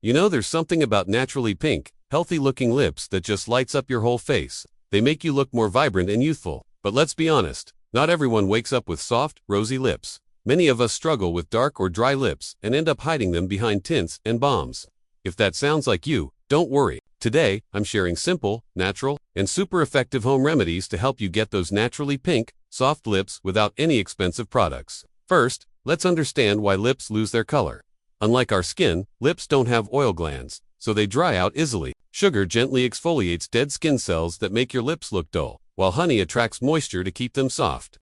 You know, there's something about naturally pink, healthy-looking lips that just lights up your whole face. They make you look more vibrant and youthful. But let's be honest, not everyone wakes up with soft, rosy lips. Many of us struggle with dark or dry lips and end up hiding them behind tints and balms. If that sounds like you, don't worry. Today, I'm sharing simple, natural, and super effective home remedies to help you get those naturally pink, soft lips without any expensive products. First, let's understand why lips lose their color. Unlike our skin, lips don't have oil glands, so they dry out easily. Sugar gently exfoliates dead skin cells that make your lips look dull, while honey attracts moisture to keep them soft.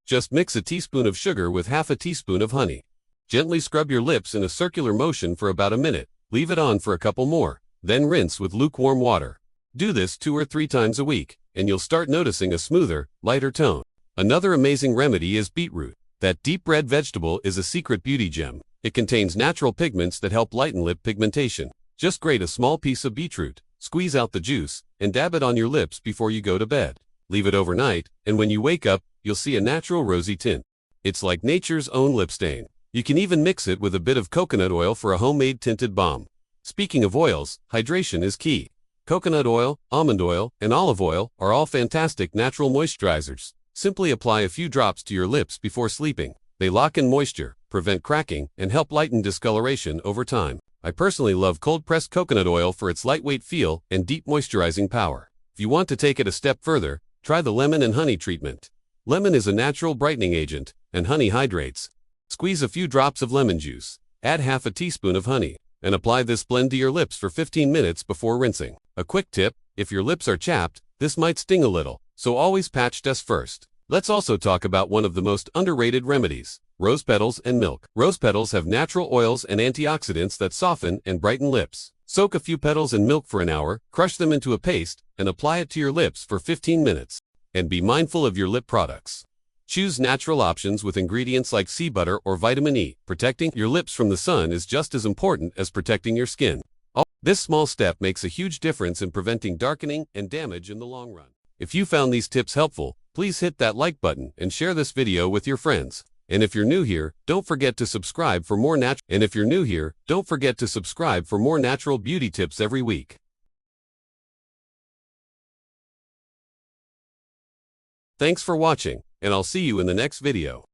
Just mix a teaspoon of sugar with half a teaspoon of honey. Gently scrub your lips in a circular motion for about a minute. Leave it on for a couple more, then rinse with lukewarm water. Do this 2 or 3 times a week, and you'll start noticing a smoother, lighter tone. Another amazing remedy is beetroot. That deep red vegetable is a secret beauty gem. It contains natural pigments that help lighten lip pigmentation. Just grate a small piece of beetroot, squeeze out the juice, and dab it on your lips before you go to bed. Leave it overnight, and when you wake up, you'll see a natural rosy tint. It's like nature's own lip stain. You can even mix it with a bit of coconut oil for a homemade tinted balm. Speaking of oils, hydration is key. Coconut oil, almond oil, and olive oil are all fantastic natural moisturizers. Simply apply a few drops to your lips before sleeping. They lock in moisture, prevent cracking, and help lighten discoloration over time. I personally love cold-pressed coconut oil for its lightweight feel and deep moisturizing power. If you want to take it a step further, try the lemon and honey treatment. Lemon is a natural brightening agent, and honey hydrates. Squeeze a few drops of lemon juice, add half a teaspoon of honey, and apply this blend to your lips for 15 minutes before rinsing. A quick tip, if your lips are chapped, this might sting a little, so always patch test first. Let's also talk about one of the most underrated remedies, rose petals and milk. Rose petals have natural oils and antioxidants that soften and brighten lips. Soak a few petals in milk for an hour, crush them into a paste, and apply it to your lips for 15 minutes. And be mindful of your lip products. Choose natural options with ingredients like sea butter or vitamin E. Protecting your lips from the sun is just as important as protecting your skin. This small step makes a huge difference in preventing darkening and damage in the long run. If you found these tips helpful, please hit that like button and share this video with your friends. And if you're new here, don't forget to subscribe for more natural beauty tips every week. Thanks for watching, and I'll see you in the next video.